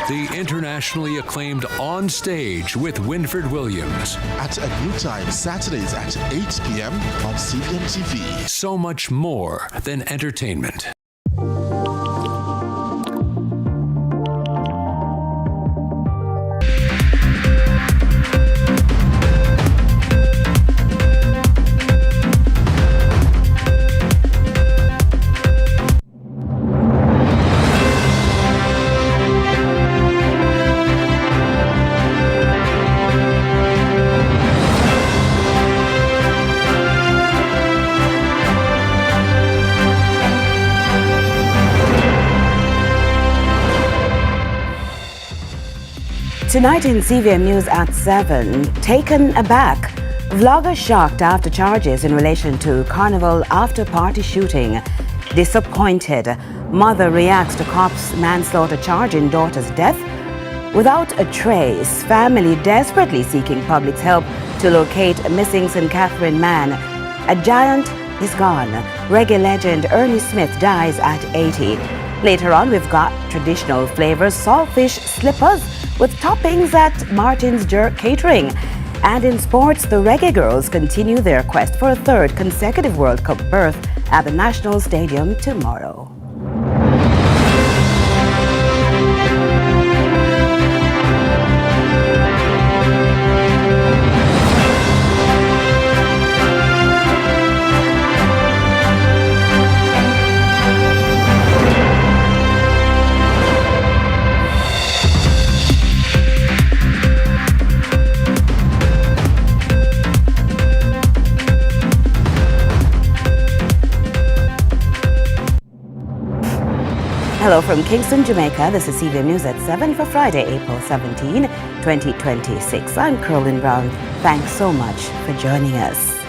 The internationally acclaimed On Stage with Winford Williams. At a new time, Saturdays at 8 p.m. on CVM TV. So much more than entertainment. Tonight in CVM News at 7, taken aback. Vlogger shocked after charges in relation to carnival after-party shooting. Disappointed. Mother reacts to cops' manslaughter charge in daughter's death. Without a trace, family desperately seeking public's help to locate a missing St. Catherine man. A giant is gone. Reggae legend Ernie Smith dies at 80. Later on, we've got traditional flavors, saltfish slippers with toppings at Martin's Jerk Catering. And in sports, the Reggae Girls continue their quest for a third consecutive World Cup berth at the National Stadium tomorrow. Hello from Kingston, Jamaica. This is CVM News at 7 for Friday, April 17, 2026. I'm Carolyn Brown. Thanks so much for joining us.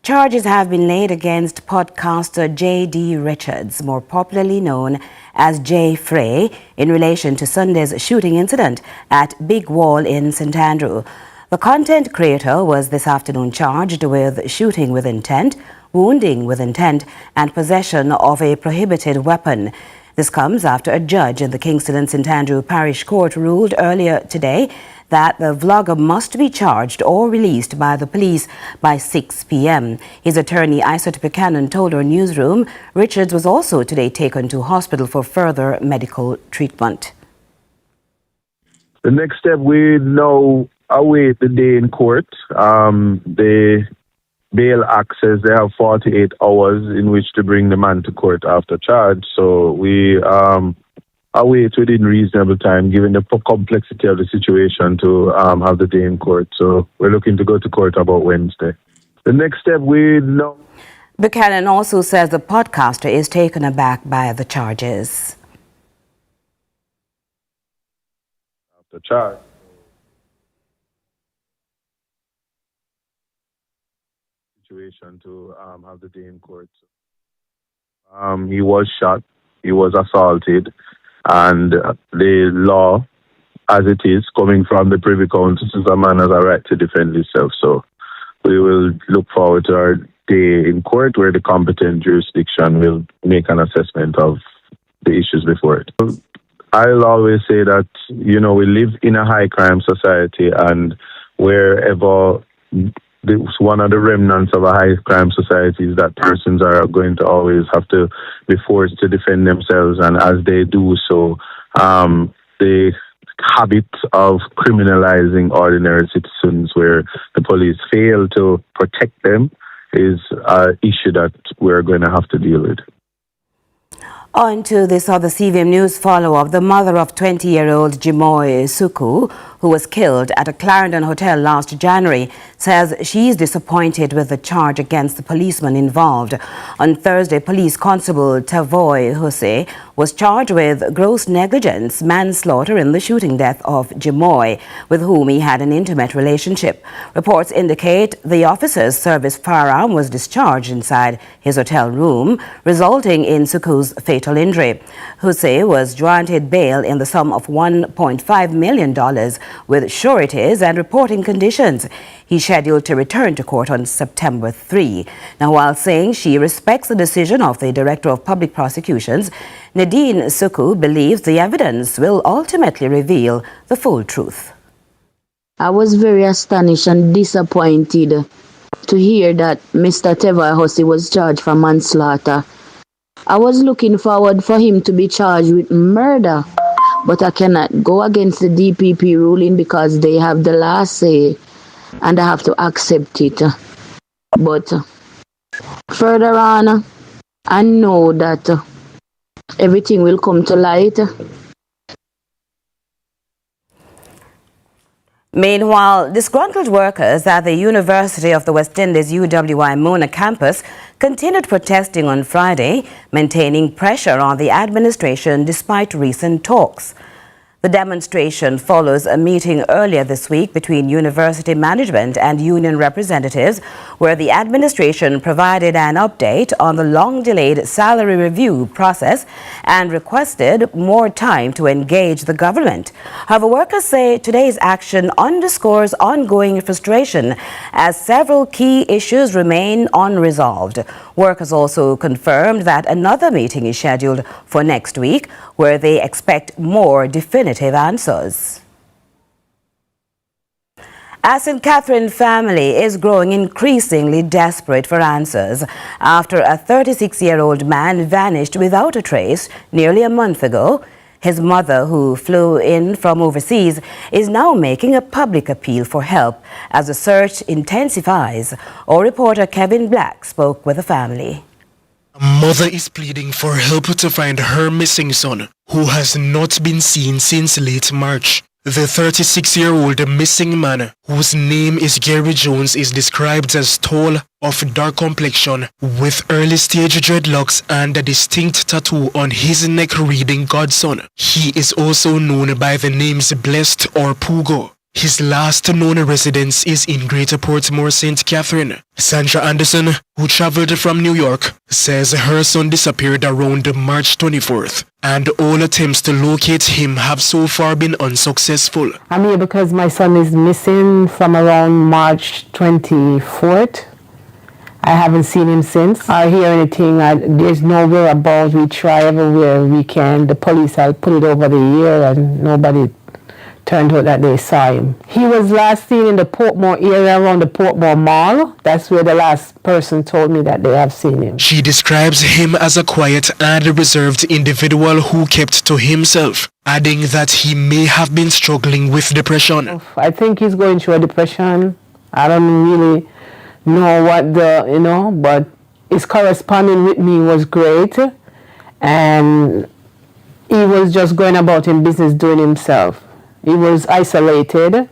Charges have been laid against podcaster Jay-Dee Richards, more popularly known as Jaii Frais, in relation to Sunday's shooting incident at Big Wall in St. Andrew. The content creator was this afternoon charged with shooting with intent, wounding with intent, and possession of a prohibited weapon. This comes after a judge in the Kingston and St. Andrew Parish Court ruled earlier today that the vlogger must be charged or released by the police by 6 p.m. His attorney, Isat Buchanan, told our newsroom Richards was also today taken to hospital for further medical treatment. The next step, we now await the day in court. The bail access, they have 48 hours in which to bring the man to court after charge. So we await within reasonable time, given the complexity of the situation, to have the day in court. So we're looking to go to court about Wednesday. The next step, we know. Buchanan also says the podcaster is taken aback by the charges. After charge. To have the day in court. He was shot, he was assaulted, and the law, as it is, coming from the Privy Council, says a man has a right to defend himself. So we will look forward to our day in court where the competent jurisdiction will make an assessment of the issues before it. I'll always say that, we live in a high crime society, and wherever one of the remnants of a high crime society is that persons are going to always have to be forced to defend themselves, and as they do so, the habit of criminalizing ordinary citizens where the police fail to protect them is an issue that we're going to have to deal with. On to this other CVM News follow-up. The mother of 20-year-old Jimoy Suckoo, who was killed at a Clarendon hotel last January, says she is disappointed with the charge against the policeman involved. On Thursday, Police Constable Tavoy Huse was charged with gross negligence, manslaughter in the shooting death of Jimoy, with whom he had an intimate relationship. Reports indicate the officer's service firearm was discharged inside his hotel room, resulting in Suckoo's fatal injury. Huse was granted bail in the sum of $1.5 million with sureties and reporting conditions. He's scheduled to return to court on September 3. Now, while saying she respects the decision of the Director of Public Prosecutions, Jimoy Suckoo believes the evidence will ultimately reveal the full truth. I was very astonished and disappointed to hear that Mr. Tevai Hussey was charged for manslaughter. I was looking forward for him to be charged with murder, but I cannot go against the DPP ruling because they have the last say and I have to accept it. But further on, I know that everything will come to light. Meanwhile, disgruntled workers at the University of the West Indies UWI Mona campus continued protesting on Friday, maintaining pressure on the administration despite recent talks. The demonstration follows a meeting earlier this week between university management and union representatives, where the administration provided an update on the long-delayed salary review process and requested more time to engage the government. However, workers say today's action underscores ongoing frustration as several key issues remain unresolved. Workers also confirmed that another meeting is scheduled for next week, where they expect more definitive answers. A St. Catherine family is growing increasingly desperate for answers after a 36-year-old man vanished without a trace nearly a month ago. His mother, who flew in from overseas, is now making a public appeal for help as the search intensifies. Our reporter Kevin Black spoke with the family. A mother is pleading for help to find her missing son, who has not been seen since late March. The 36-year-old missing man, whose name is Gary Jones, is described as tall, of dark complexion, with early-stage dreadlocks and a distinct tattoo on his neck reading Godson. He is also known by the names Blessed or Pugo. His last known residence is in Greater Portmore, St. Catherine. Sandra Anderson, who traveled from New York, says her son disappeared around March 24th, and all attempts to locate him have so far been unsuccessful. I'm here because my son is missing from around March 24th. I haven't seen him since. I hear anything. There's no whereabouts. We try everywhere we can. The police have put it over the year and nobody turned out that they saw him. He was last seen in the Portmore area around the Portmore Mall. That's where the last person told me that they have seen him. She describes him as a quiet and reserved individual who kept to himself, adding that he may have been struggling with depression. I think he's going through a depression. I don't really know what but his corresponding with me was great, and he was just going about in business doing himself. He was isolated,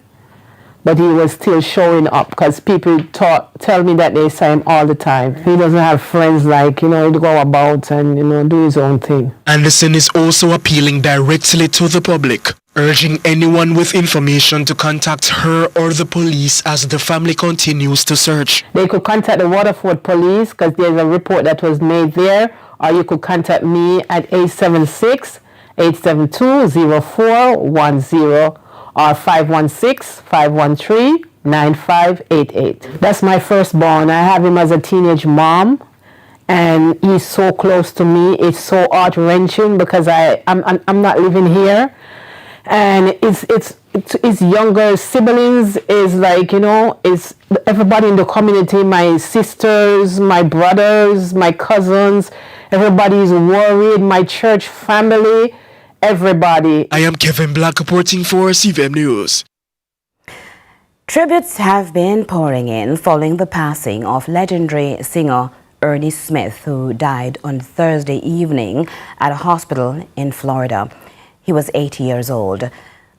but he was still showing up because people tell me that they saw him all the time. He doesn't have friends he'd go about and, do his own thing. Anderson is also appealing directly to the public, urging anyone with information to contact her or the police as the family continues to search. They could contact the Waterford police because there's a report that was made there, or you could contact me at 876-872-0410 or 516-513-9588. That's my firstborn. I have him as a teenage mom, and he's so close to me. It's so heart-wrenching because I'm not living here, and it's younger siblings is it's everybody in the community, my sisters, my brothers, my cousins. Everybody's worried, my church family, everybody. I am Kevin Black reporting for CVM News. Tributes have been pouring in following the passing of legendary singer Ernie Smith, who died on Thursday evening at a hospital in Florida. He was 80 years old.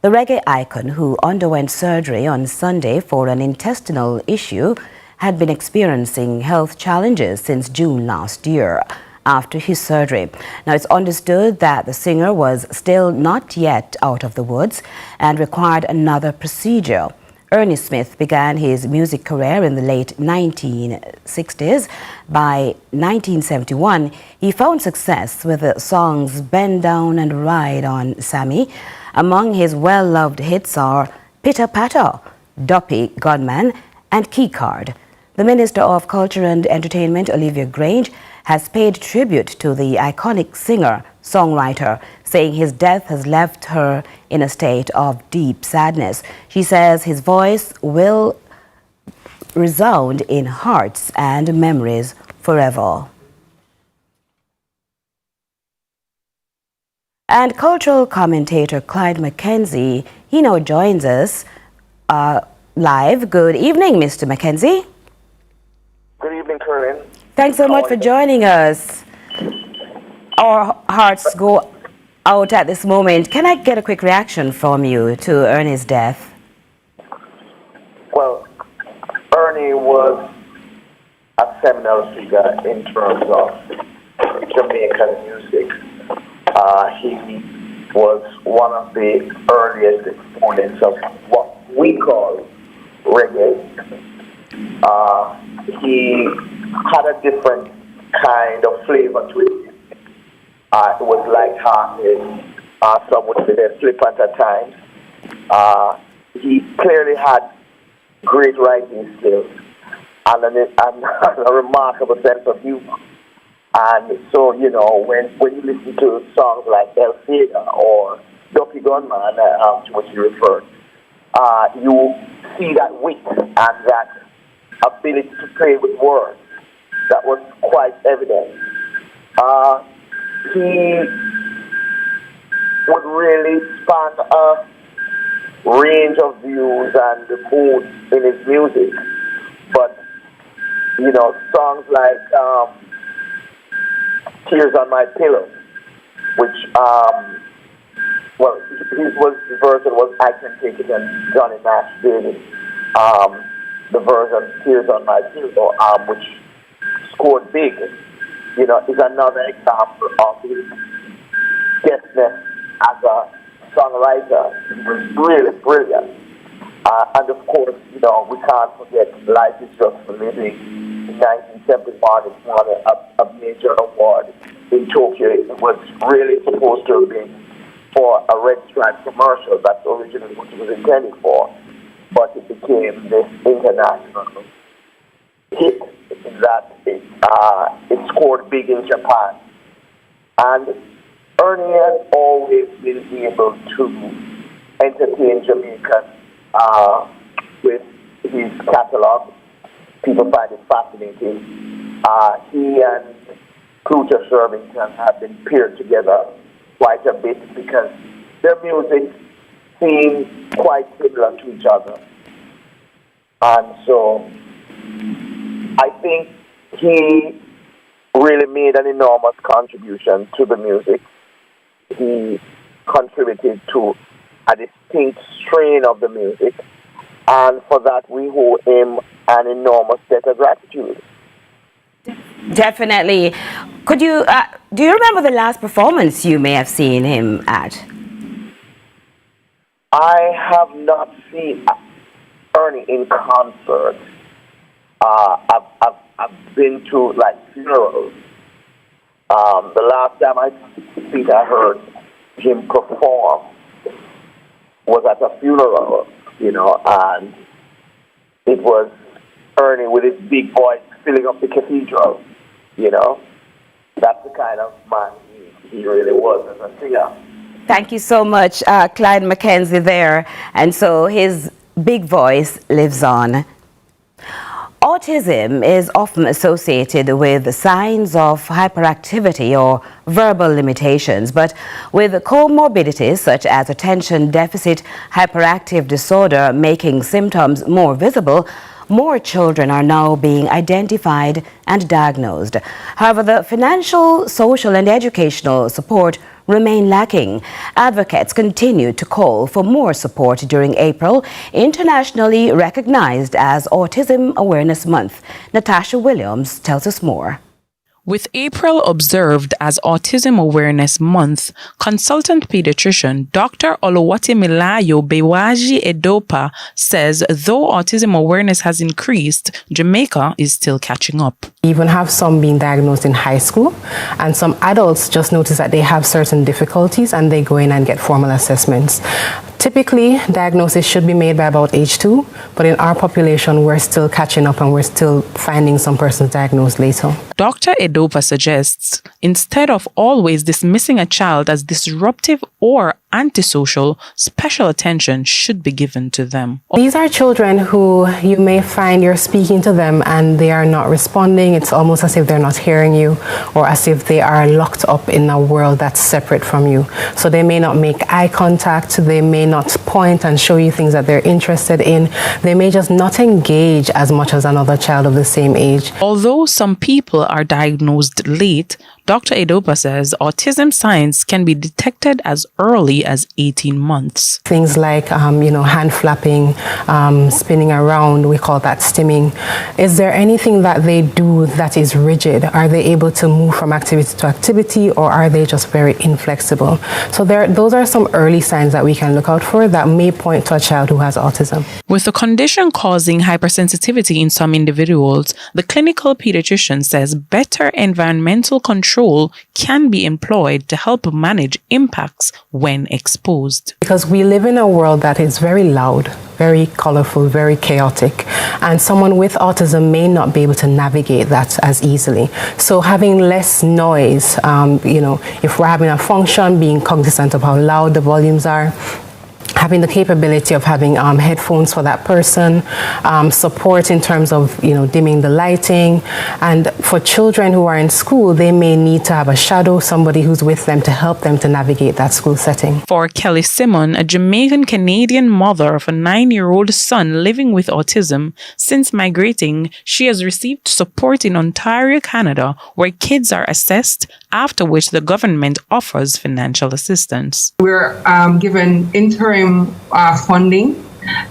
The reggae icon, who underwent surgery on Sunday for an intestinal issue, had been experiencing health challenges since June last year. After his surgery. Now, it's understood that the singer was still not yet out of the woods and required another procedure. Ernie Smith began his music career in the late 1960s. By 1971, he found success with the songs Bend Down and Ride on Sammy. Among his well-loved hits are pitter-patter, duppy, gunman, and keycard. The Minister of Culture and Entertainment, Olivia Grange, has paid tribute to the iconic singer-songwriter, saying his death has left her in a state of deep sadness. She says his voice will resound in hearts and memories forever. And cultural commentator Clyde Mackenzie, he now joins us live. Good evening, Mr. Mackenzie. Good evening, Clarendon. Thanks so much for joining us. Our hearts go out at this moment. Can I get a quick reaction from you to Ernie's death? Well, Ernie was a seminal figure in terms of Jamaican music. He was one of the earliest exponents of what we call reggae. He had a different kind of flavor to it. It was light-hearted. Some would say they're flippant at times. He clearly had great writing skills and a remarkable sense of humor. And so, you know, when you listen to songs like El Fida or Ducky Gunman, to which you referred, you see that wit and that ability to play with words that was quite evident. He would really span a range of views and moods in his music. But, you know, songs like Tears on My Pillow, which, his version was I Can Take It and Johnny Nash did it. The version Tears on My Pillow, which scored big, you know, is another example of his deftness as a songwriter. He was really brilliant. And of course, you know, we can't forget Life is Just for Living. In 1971, it won a major award in Tokyo. It was really supposed to have been for a Red Stripe commercial. That's originally what it was intended for. But it became this international hit that it scored big in Japan. And Ernie has always been able to entertain Jamaicans with his catalog. People find it fascinating. He and Pluto Shervington have been paired together quite a bit because their music seems quite similar to each other. And so I think he really made an enormous contribution to the music. He contributed to a distinct strain of the music, and for that we owe him an enormous debt of gratitude. Definitely. Could you, do you remember the last performance you may have seen him at? I have not seen Ernie in concert. I've been to like funerals. The last time I think I heard him perform was at a funeral, you know, and it was Ernie with his big voice filling up the cathedral, you know. That's the kind of man he really was as a singer. Thank you so much, Clyde Mackenzie there. And so his big voice lives on. Autism is often associated with signs of hyperactivity or verbal limitations, but with comorbidities such as attention deficit hyperactive disorder making symptoms more visible, more children are now being identified and diagnosed. However, the financial, social and educational support remain lacking. Advocates continue to call for more support during April, internationally recognized as Autism Awareness Month. Natasha Williams tells us more. With April observed as Autism Awareness Month, consultant pediatrician Dr. Oluwatimilayo Bewaji Edopa says though autism awareness has increased, Jamaica is still catching up. We even have some being diagnosed in high school, and some adults just notice that they have certain difficulties and they go in and get formal assessments. Typically, diagnosis should be made by about age 2, but in our population, we're still catching up and we're still finding some persons diagnosed later. Dr. Edopa suggests, instead of always dismissing a child as disruptive or antisocial, special attention should be given to them. These are children who you may find you're speaking to them and they are not responding. It's almost as if they're not hearing you, or as if they are locked up in a world that's separate from you. So they may not make eye contact, they may not point and show you things that they're interested in. They may just not engage as much as another child of the same age. Although some people are diagnosed late, Dr. Edopa says autism signs can be detected as early as 18 months. Things like, hand flapping, spinning around, we call that stimming. Is there anything that they do that is rigid? Are they able to move from activity to activity, or are they just very inflexible? So those are some early signs that we can look out for that may point to a child who has autism. With the condition causing hypersensitivity in some individuals, the clinical pediatrician says better environmental control can be employed to help manage impacts when exposed. Because we live in a world that is very loud, very colorful, very chaotic, and someone with autism may not be able to navigate that as easily. So having less noise, if we're having a function, being cognizant of how loud the volumes are, having the capability of having headphones for that person, support in terms of dimming the lighting, and for children who are in school, they may need to have a shadow, somebody who's with them to help them to navigate that school setting. For Kelly Simon, a Jamaican-Canadian mother of a 9-year-old son living with autism, since migrating, she has received support in Ontario, Canada, where kids are assessed, after which the government offers financial assistance. We're given interim funding,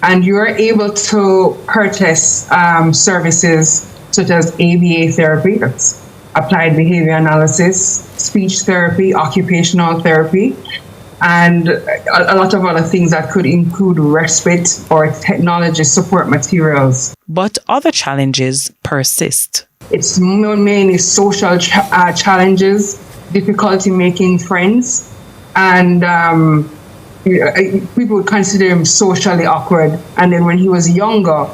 and you're able to purchase services such as ABA therapy, that's applied behavior analysis, speech therapy, occupational therapy, and a lot of other things that could include respite or technology support materials. But other challenges persist. It's mainly social challenges, difficulty making friends, and people would consider him socially awkward. And then when he was younger,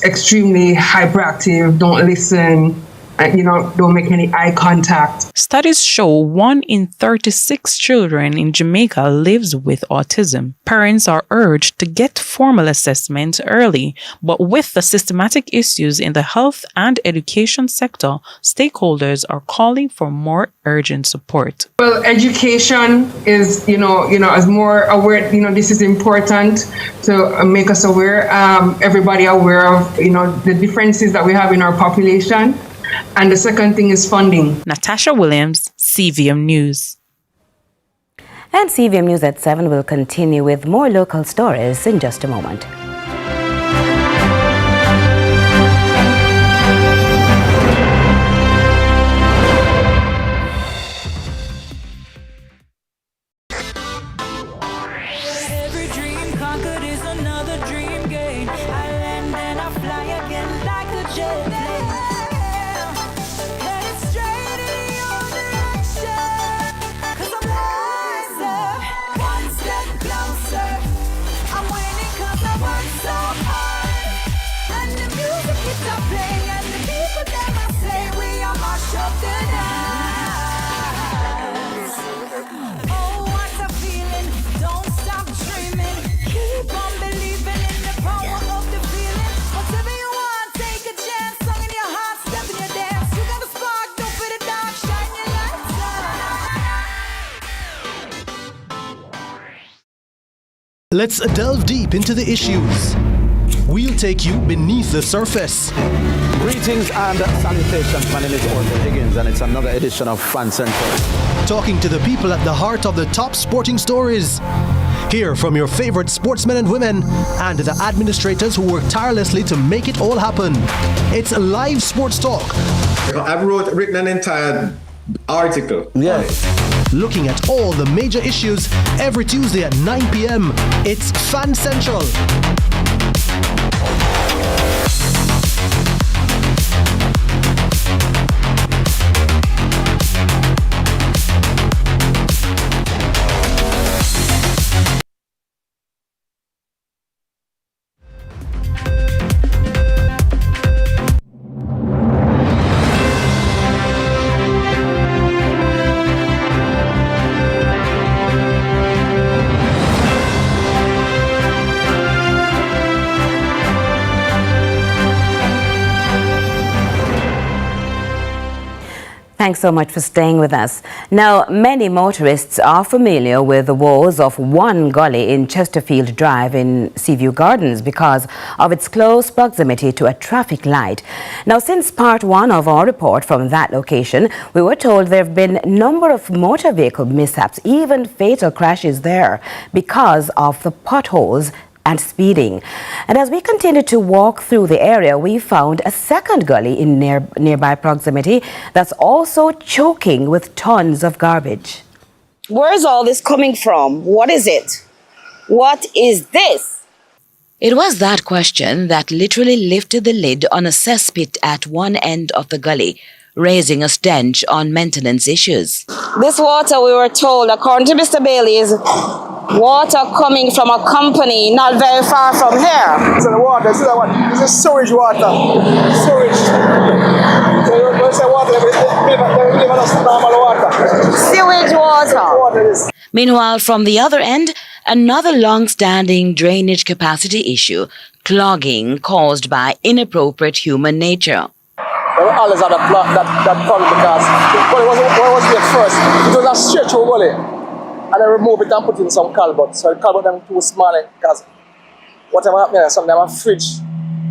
extremely hyperactive, don't listen, don't make any eye contact. Studies show 1 in 36 children in Jamaica lives with autism. Parents are urged to get formal assessment early, but with the systematic issues in the health and education sector, stakeholders are calling for more urgent support. Well, education is, is more aware. This is important to make us aware, everybody aware of, the differences that we have in our population. And the second thing is funding. Natasha Williams, CVM News. And CVM News at 7 will continue with more local stories in just a moment. Every dream conquered is another dream gained. I land and I fly again like a jet plane. Headed straight in your direction. 'Cause I'm wiser, one step closer. I'm winning 'cause I work so hard. And the music keeps on playing, and the people that I say we are mash up the night. Oh, what a feeling! Don't stop dreaming. Keep on believing in the power of the feeling. Whatever you want, take a chance. Song in your heart, step in your dance. You got a spark, don't put it down. Shine your lights on. Let's delve deep into the issues. We'll take you beneath the surface. Greetings and salutations. My name is Orville Higgins, and it's another edition of Fan Central. Talking to the people at the heart of the top sporting stories. Hear from your favorite sportsmen and women and the administrators who work tirelessly to make it all happen. It's live sports talk. I've written an entire article. Yeah. Looking at all the major issues every Tuesday at 9 p.m. It's Fan Central. Thanks so much for staying with us. Now, many motorists are familiar with the woes of one gully in Chesterfield Drive in Seaview Gardens because of its close proximity to a traffic light. Now, since part one of our report from that location, we were told there have been a number of motor vehicle mishaps, even fatal crashes there because of the potholes and speeding. And as we continued to walk through the area, we found a second gully in nearby proximity that's also choking with tons of garbage. Where's all this coming from? What is it? What is this? It was that question that literally lifted the lid on a cesspit at one end of the gully, raising a stench on maintenance issues. This water, we were told, according to Mr. Bailey, is water coming from a company not very far from here. So the water, see that one? This is sewage water. Sewage. So you say water, they believe us normal water. Sewage water. Meanwhile, from the other end, another long-standing drainage capacity issue, clogging caused by inappropriate human nature. There were always had that problem because the gully was here first. It was a straight through gully. And I removed it and put in some culverts. So the culvert them too small because whatever happened, sometimes a fridge,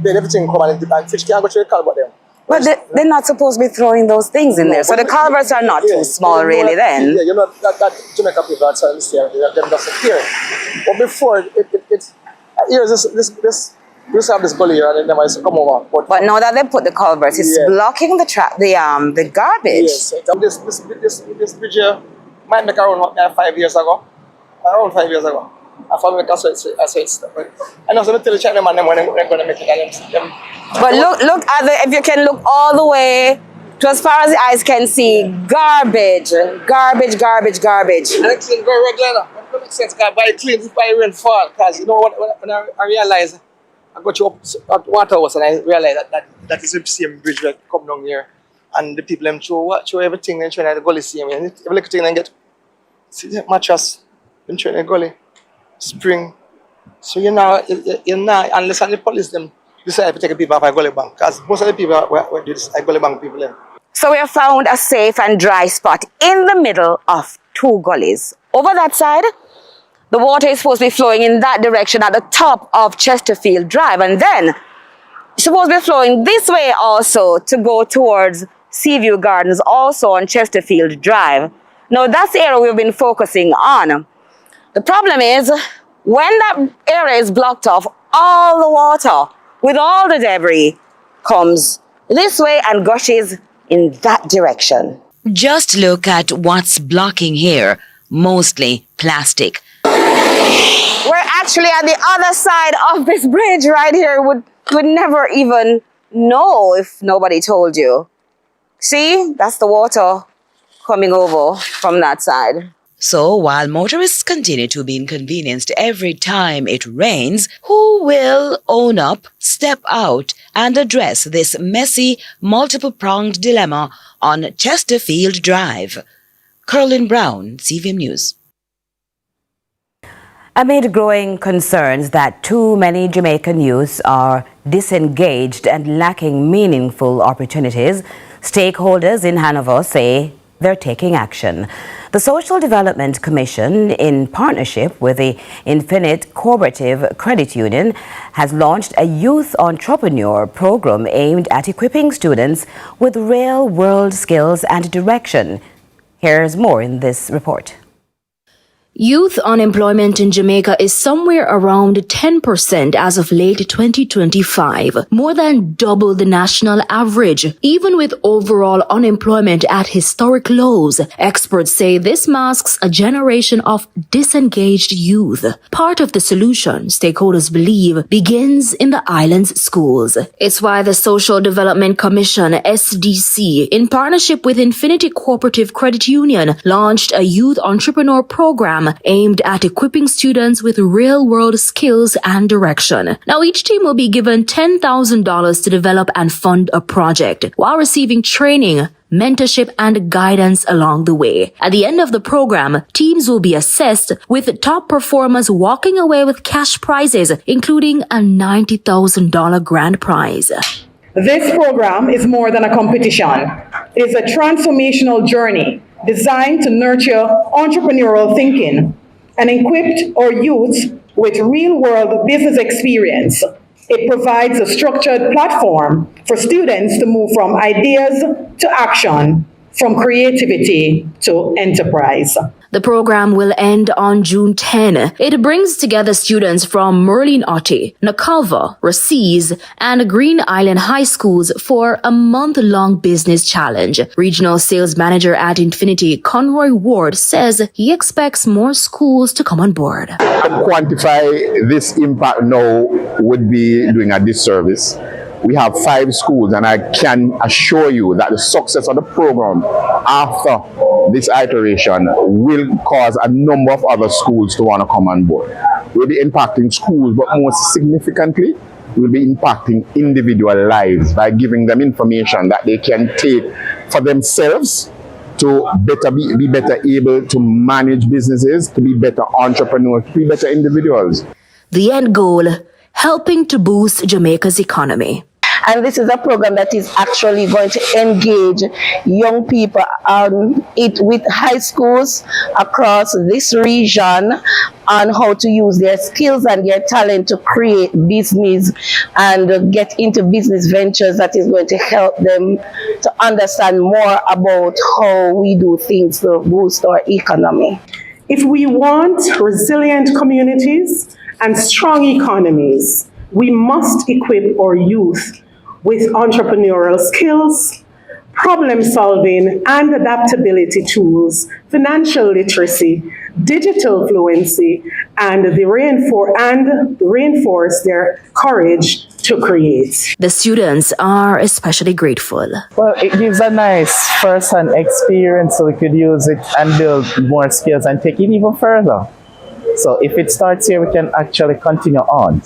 then everything come and the fridge can't go through the culvert them. But they're not supposed to be throwing those things in there. So the culverts are not too small really then. Yeah, you know that Jamaica people are trying to say them just appear. But before here we used to have this gully here and then I used to come over. But now that they put the culverts, it's blocking the garbage. Yes, this bridge here might make around 5 years ago. Around 5 years ago. I found it, I said stuff. I know, so I tell the China man them when they're going to make it. But look at if you can look all the way to as far as the eyes can see, garbage. And it's clean very regular. It makes sense because by clean if by rainfall. Because you know what, when I realized, I got you up water house and I realized that is the same bridge that come down here. And the people them throw everything and try to gully see me. And every little thing they get, see the mattress, them try to gully, spring. So you're not unless the police them decide to take the people off a gully bank. Because most of the people were do this gully bank people them. So we have found a safe and dry spot in the middle of two gullies. Over that side, the water is supposed to be flowing in that direction at the top of Chesterfield Drive. And then it's supposed to be flowing this way also to go towards Seaview Gardens, also on Chesterfield Drive. Now that's the area we've been focusing on. The problem is, when that area is blocked off, all the water with all the debris comes this way and gushes in that direction. Just look at what's blocking here, mostly plastic. We're actually at the other side of this bridge right here. Would never even know if nobody told you. See, that's the water coming over from that side. So while motorists continue to be inconvenienced every time it rains, who will own up, step out, and address this messy, multiple-pronged dilemma on Chesterfield Drive? Curlin Brown, CVM News. Amid growing concerns that too many Jamaican youths are disengaged and lacking meaningful opportunities, stakeholders in Hanover say they're taking action. The Social Development Commission, in partnership with the Infinite Cooperative Credit Union, has launched a youth entrepreneur program aimed at equipping students with real-world skills and direction. Here's more in this report. Youth unemployment in Jamaica is somewhere around 10% as of late 2025, more than double the national average. Even with overall unemployment at historic lows, experts say this masks a generation of disengaged youth. Part of the solution, stakeholders believe, begins in the island's schools. It's why the Social Development Commission, SDC, in partnership with Infinity Cooperative Credit Union, launched a youth entrepreneur program aimed at equipping students with real-world skills and direction. Now, each team will be given $10,000 to develop and fund a project, while receiving training, mentorship, and guidance along the way. At the end of the program, teams will be assessed, with top performers walking away with cash prizes, including a $90,000 grand prize. This program is more than a competition. It is a transformational journey designed to nurture entrepreneurial thinking and equip our youth with real-world business experience. It provides a structured platform for students to move from ideas to action, from creativity to enterprise. The program will end on June 10. It brings together students from Merlin Otte, Nakalva, Racines, and Green Island High Schools for a month-long business challenge. Regional sales manager at Infinity, Conroy Ward, says he expects more schools to come on board. To quantify this impact now would be doing a disservice. We have 5 schools, and I can assure you that the success of the program after this iteration will cause a number of other schools to want to come on board. We'll be impacting schools, but most significantly, we'll be impacting individual lives by giving them information that they can take for themselves to be better able to manage businesses, to be better entrepreneurs, to be better individuals. The end goal, helping to boost Jamaica's economy. And this is a program that is actually going to engage young people with high schools across this region on how to use their skills and their talent to create business and get into business ventures that is going to help them to understand more about how we do things to boost our economy. If we want resilient communities and strong economies, we must equip our youth with entrepreneurial skills, problem solving and adaptability tools, financial literacy, digital fluency, and reinforce their courage to create. The students are especially grateful. Well, it gives a nice first-hand experience, so we could use it and build more skills and take it even further. So if it starts here, we can actually continue on.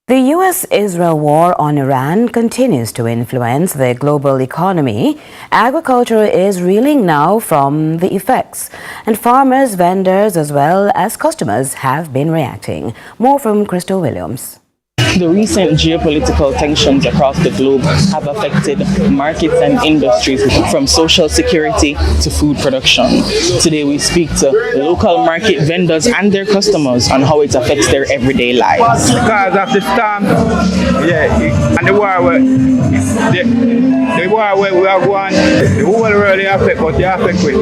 The U.S.-Israel war on Iran continues to influence the global economy. Agriculture is reeling now from the effects, and farmers, vendors, as well as customers have been reacting. More from Crystal Williams. The recent geopolitical tensions across the globe have affected markets and industries from social security to food production. Today we speak to local market vendors and their customers on how it affects their everyday lives. Because of the storm, and the war where we are going, the whole really affect, but they affect with.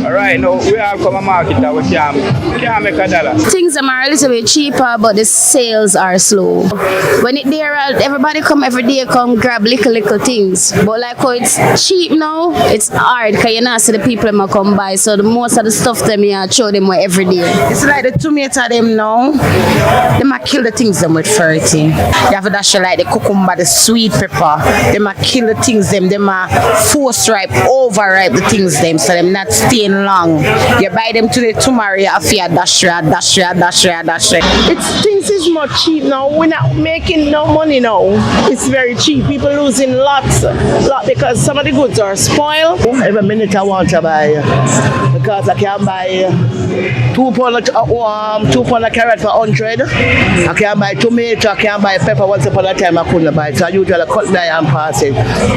Alright, now we have come a market that we can't make a dollar. Things are a little bit cheaper, but the sales are slow. When it there, everybody come every day, come grab little things. But like how it's cheap now, it's hard because you not see the people that come by. So the most of the stuff them here show them every day. It's like the tomato them now, they might kill the things them with 30. You have to dash like the cucumber, the sweet pepper. They might kill the things them. They might force ripe, overripe the things them, so them not staying long. You buy them today, tomorrow you have to dash. It's things is much cheap now. We're not making no money now. It's very cheap. People losing lots because some of the goods are spoiled. Every minute I want to buy because I can buy 2 pound of carrot for 100. I can buy tomato, I can buy pepper. Once upon a time I couldn't buy it, so I usually cut by and pass it.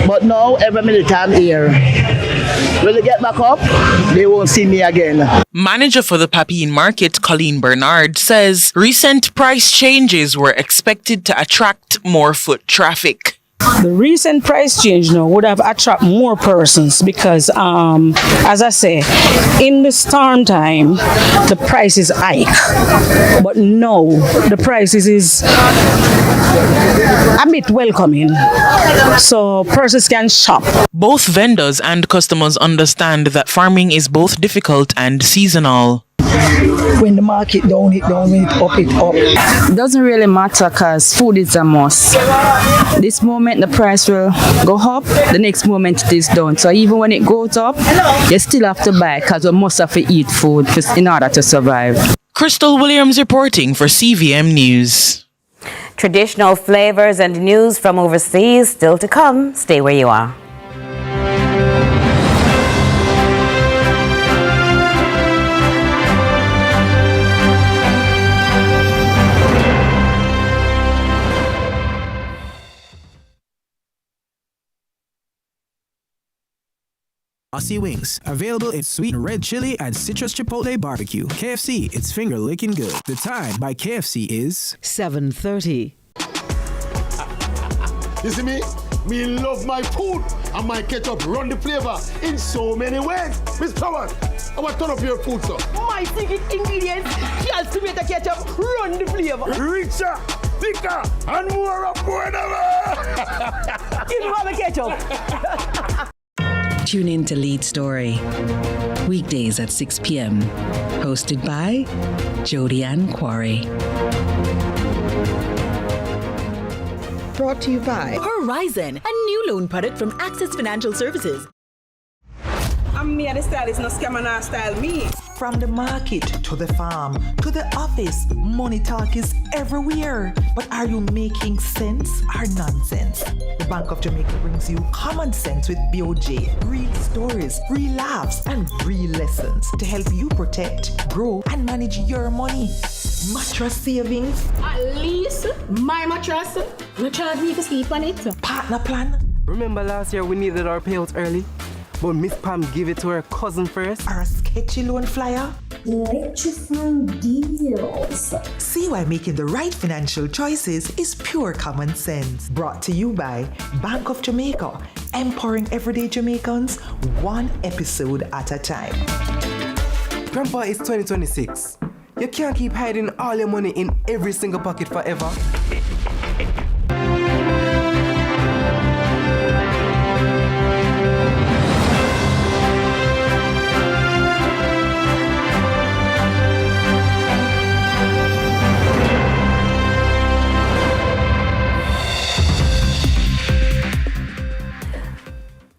But now every minute I'm here. When they get back up, they won't see me again. Manager for the Papine Market, Colleen Bernard, says recent price changes were expected to attract more foot traffic. The recent price change now would have attracted more persons because, as I say, in the storm time, the prices hike. But now, the prices is a bit welcoming, so persons can shop. Both vendors and customers understand that farming is both difficult and seasonal. When the market down, it down. When it up, it up. It doesn't really matter because food is a must. This moment the price will go up, the next moment it is down. So even when it goes up, you still have to buy because we must have to eat food in order to survive. Crystal Williams reporting for CVM News. Traditional flavors and news from overseas still to come. Stay where you are. Aussie wings, available in sweet red chili and citrus chipotle barbecue. KFC, it's finger licking good. The time by KFC is 7:30. You see me? Me love my food and my ketchup run the flavor in so many ways. Miss Flowers, I want to turn up your food, sir. My secret ingredients, just tomato ketchup, run the flavor. Richer, thicker, and more affordable. Give me the ketchup. Tune in to Lead Story. Weekdays at 6 p.m. Hosted by Jody Ann Quarry. Brought to you by Horizon, a new loan product from Access Financial Services. I'm me and the stylist, no scam and style me. From the market to the farm to the office, money talk is everywhere. But are you making sense or nonsense? The Bank of Jamaica brings you common sense with BOJ. Real stories, real laughs, and real lessons to help you protect, grow, and manage your money. Mattress savings. At least my mattress. You charge me to sleep on it. Partner plan. Remember last year we needed our payouts early? But Miss Pam gave it to her cousin first. Or a sketchy loan flyer. Electrifying deals. See why making the right financial choices is pure common sense. Brought to you by Bank of Jamaica, empowering everyday Jamaicans one episode at a time. Grandpa, it's 2026. You can't keep hiding all your money in every single pocket forever.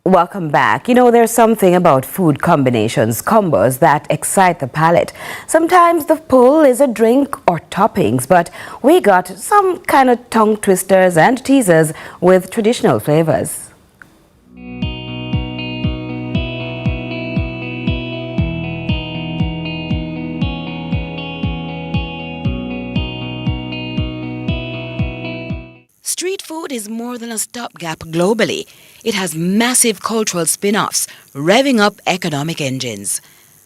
Welcome back. You know, there's something about food combinations, combos, that excite the palate. Sometimes the pull is a drink or toppings, but we got some kind of tongue twisters and teasers with traditional flavors. Street food is more than a stopgap globally. It has massive cultural spin-offs, revving up economic engines.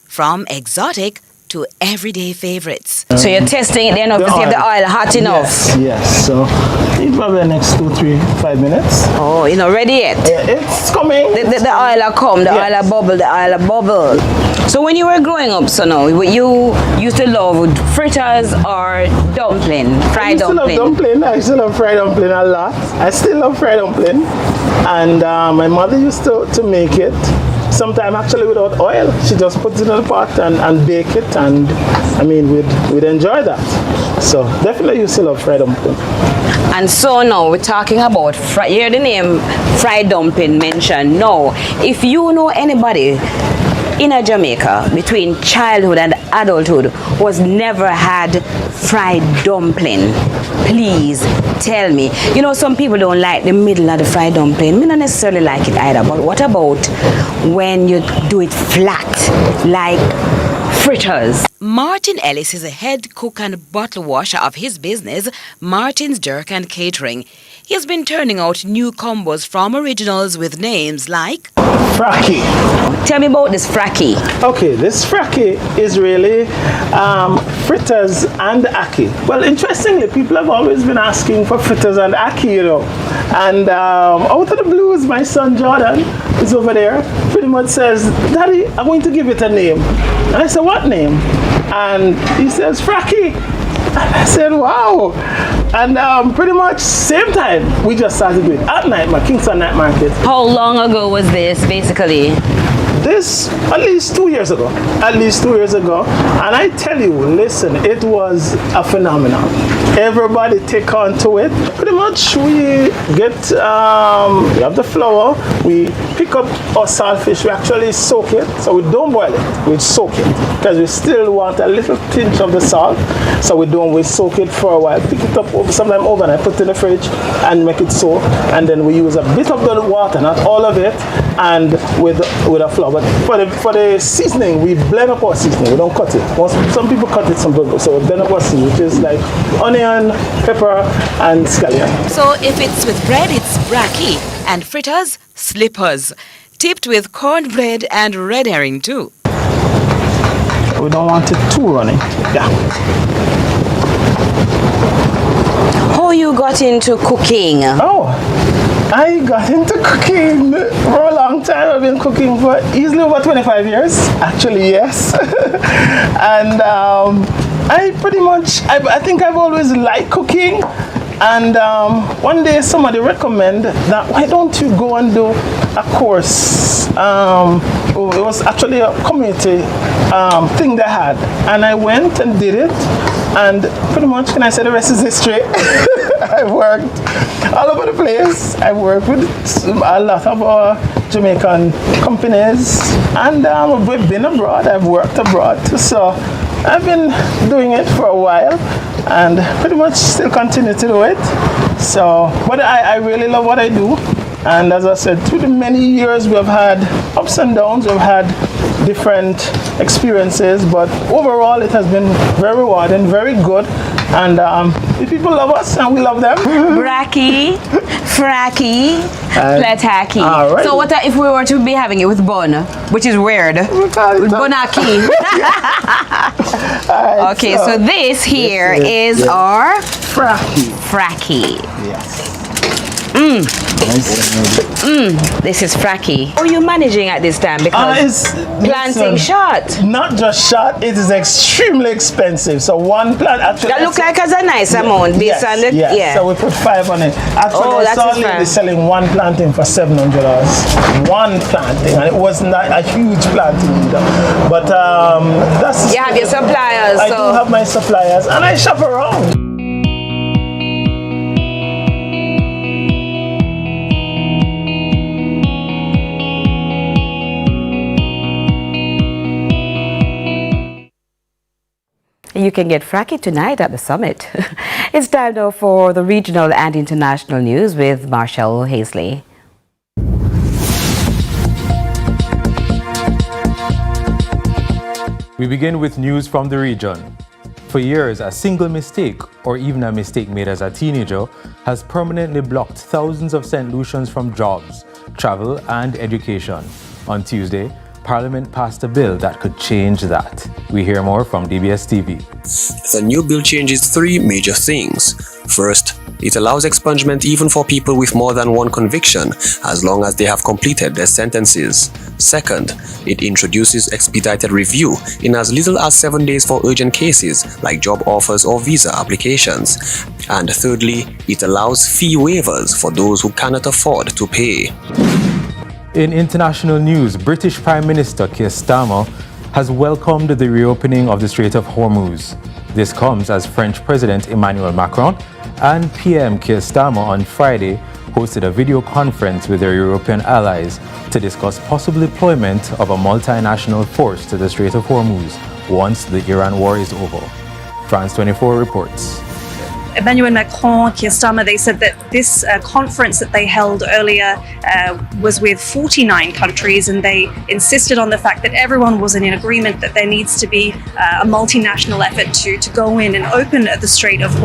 From exotic to everyday favorites. So you're testing it then to see if the oil hot enough? Yes. So it probably the next 2, 3, 5 minutes. Oh, you're not ready yet? It's coming. The oil will come, the oil will bubble, the oil will bubble. So when you were growing up, so now, you used to love fritters or dumpling, fried dumpling? I still love fried dumpling a lot. I still love fried dumpling. And my mother used to make it. Sometimes actually without oil. She just puts it in the pot and bake it, and I mean we'd enjoy that. So definitely you still love fried dumpling. And so now we're talking about you hear the name fried dumpling mentioned. Now, if you know anybody in Jamaica between childhood and adulthood who has never had fried dumpling, please tell me. You know, some people don't like the middle of the fried dumpling. Me not necessarily like it either, but what about when you do it flat, like fritters? Martin Ellis is a head cook and bottle washer of his business, Martin's Jerk and Catering. He has been turning out new combos from originals with names like Fracky. Tell me about this Fracky. Okay, this Fracky is really fritters and ackee. Well, interestingly, people have always been asking for fritters and ackee, you know. And out of the blues, my son Jordan is over there, pretty much says, Daddy, I'm going to give it a name. And I said, what name? And he says, Fracky. And I said, wow. And pretty much same time, we just started with at night, my Kingston night market. How long ago was this, basically? This, at least 2 years ago. At least 2 years ago. And I tell you, listen, it was a phenomenon. Everybody take on to it. Pretty much we get, we have the flour, we pick up our saltfish, we actually soak it. So we don't boil it, we soak it. Because we still want a little tinge of the salt. So we soak it for a while, pick it up sometime overnight, put it in the fridge and make it soak. And then we use a bit of the water, not all of it, and with a flour. But for the seasoning, we blend up our seasoning. We don't cut it. Some people cut it, some people. So we blend up our seasoning, which is like onion, pepper, and scallion. So if it's with bread, it's bracky, and fritters, slippers. tipped with cornbread and red herring too. We don't want it too runny. Yeah. How you got into cooking? Oh, I got into cooking for a long time. I've been cooking for easily over 25 years. Actually, yes. And I pretty much, I think I've always liked cooking. And one day somebody recommended that why don't you go and do a course. It was actually a community thing they had. And I went and did it. And pretty much, can I say the rest is history? I've worked all over the place. I've worked with a lot of Jamaican companies. And we've been abroad. I've worked abroad too. So I've been doing it for a while. And pretty much still continue to do it. So, but I really love what I do. And as I said, through the many years we've had ups and downs, we've had different experiences, but overall it has been very rewarding, very good. And the people love us and we love them. Bracky, fracky, plataki. Right. So what if we were to be having it with bun, which is weird? With bonaki. Okay, so this here is our fracky. Yes. This is fracky. How are you managing at this time? Because planting short. Not just short, it is extremely expensive. So one plant actually. That look like as a nice amount based on the yeah. So we put 5 on it. Actually, I saw a lady selling one planting for $700. One planting, and it was not a huge planting either. But that's. You have your suppliers. I do have my suppliers, and I shop around. You can get fracky tonight at the summit. It's time now for the regional and international news with Marshall Hazley. We begin with news from the region. For years, a single mistake, or even a mistake made as a teenager, has permanently blocked thousands of St. Lucians from jobs, travel, and education. On Tuesday, Parliament passed a bill that could change that. We hear more from DBS TV. The new bill changes 3 major things. First, it allows expungement even for people with more than one conviction, as long as they have completed their sentences. Second, it introduces expedited review in as little as 7 days for urgent cases like job offers or visa applications. And thirdly, it allows fee waivers for those who cannot afford to pay. In international news, British Prime Minister Keir Starmer has welcomed the reopening of the Strait of Hormuz. This comes as French President Emmanuel Macron and PM Keir Starmer on Friday hosted a video conference with their European allies to discuss possible deployment of a multinational force to the Strait of Hormuz once the Iran war is over. France 24 reports. Emmanuel Macron, Keir Starmer, they said that this conference that they held earlier was with 49 countries, and they insisted on the fact that everyone was in agreement that there needs to be a multinational effort to go in and open the Strait of Hormuz.